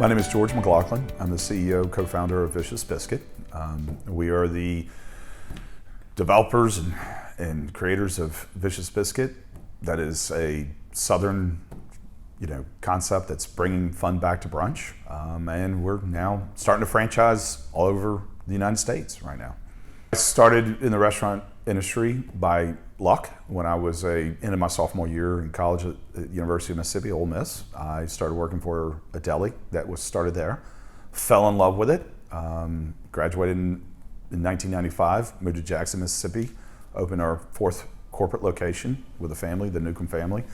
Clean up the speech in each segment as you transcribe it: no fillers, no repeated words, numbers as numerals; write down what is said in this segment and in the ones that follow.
My name is George McLaughlin. I'm the CEO, co-founder of Vicious Biscuit. We are the developers and creators of Vicious Biscuit. That is a Southern, concept that's bringing fun back to brunch. And we're now starting to franchise all over the United States right now. I started in the restaurant industry by luck when I was into my sophomore year in college at the University of Mississippi, Ole Miss. I started working for a deli that was started there. Fell in love with it. Graduated in 1995, moved to Jackson, Mississippi, opened our fourth corporate location with a family, the Newcomb family.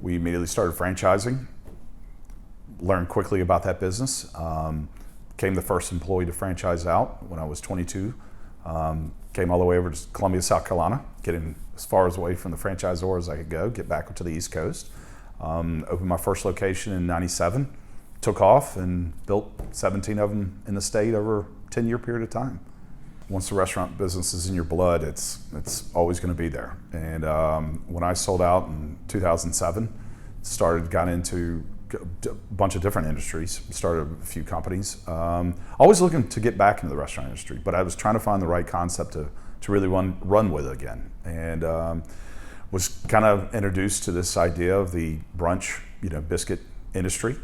We immediately started franchising, learned quickly about that business. Became the first employee to franchise out when I was 22. Came all the way over to Columbia, South Carolina, getting as far away from the franchisor as I could go, get back to the East Coast. Opened my first location in '97, took off and built 17 of them in the state over a 10-year period of time. Once the restaurant business is in your blood, it's always going to be there. And when I sold out in 2007, got into a bunch of different industries, started a few companies. Always looking to get back into the restaurant industry, but I was trying to find the right concept to really run with it again. And was kind of introduced to this idea of the brunch, biscuit industry.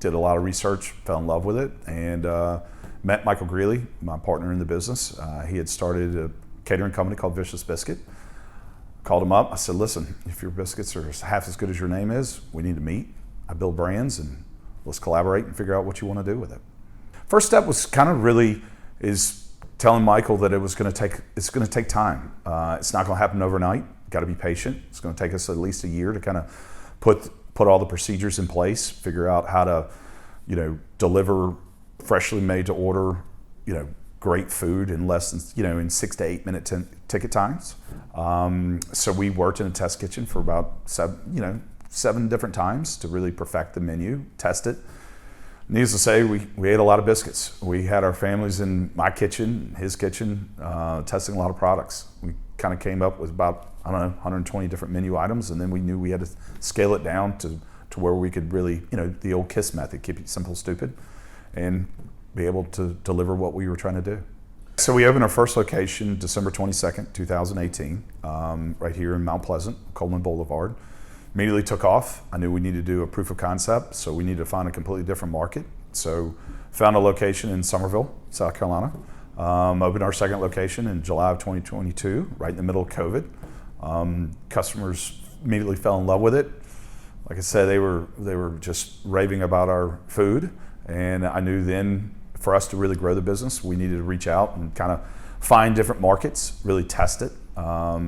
Did a lot of research, fell in love with it, and met Michael Greeley, my partner in the business. He had started a catering company called Vicious Biscuit. Called him up. I said, listen, if your biscuits are half as good as your name is, we need to meet. I build brands and let's collaborate and figure out what you want to do with it. First step was kind of is telling Michael that it's going to take time. It's not going to happen overnight. Got to be patient. It's going to take us at least a year to kind of put all the procedures in place, figure out how to, deliver freshly made to order, great food in less than, in 6 to 8 minute ticket times. So we worked in a test kitchen for about 7 different times to really perfect the menu, test it. Needless to say, we ate a lot of biscuits. We had our families in my kitchen, his kitchen, testing a lot of products. We kind of came up with about, 120 different menu items, and then we knew we had to scale it down to where we could really, the old KISS method, keep it simple, stupid, and be able to deliver what we were trying to do. So we opened our first location December 22nd, 2018, right here in Mount Pleasant, Coleman Boulevard. Immediately took off. I knew we needed to do a proof of concept, so we needed to find a completely different market. So found a location in Summerville, South Carolina. Opened our second location in July of 2022, right in the middle of COVID. Customers immediately fell in love with it. Like I said, they were just raving about our food, and I knew then for us to really grow the business, we needed to reach out and kind of find different markets, really test it,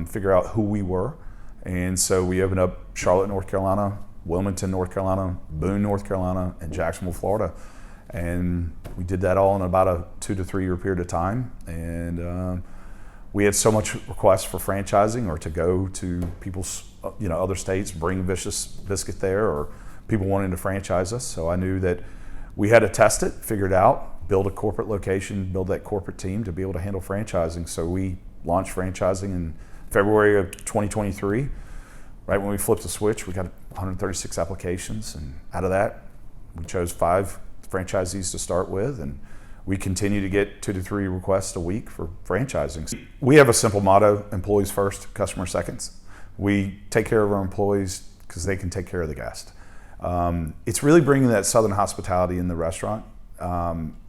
figure out who we were. And so we opened up Charlotte, North Carolina, Wilmington, North Carolina, Boone, North Carolina, and Jacksonville, Florida. And we did that all in about a 2 to 3 year period of time. And we had so much requests for franchising or to go to people's, other states, bring Vicious Biscuit there, or people wanting to franchise us. So I knew that we had to test it, figure it out, build a corporate location, build that corporate team to be able to handle franchising. So we launched franchising in February of 2023. Right when we flipped the switch, we got 136 applications, and out of that, we chose 5 franchisees to start with, and we continue to get 2 to 3 requests a week for franchising. We have a simple motto: employees first, customer second. We take care of our employees because they can take care of the guest. It's really bringing that Southern hospitality in the restaurant.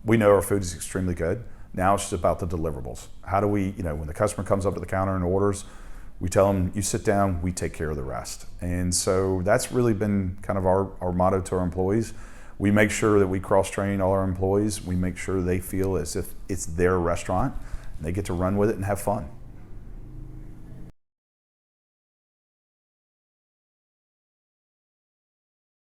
We know our food is extremely good. Now it's just about the deliverables. How do we, when the customer comes up to the counter and orders, we tell them, you sit down, we take care of the rest. And so that's really been kind of our motto to our employees. We make sure that we cross-train all our employees. We make sure they feel as if it's their restaurant and they get to run with it and have fun.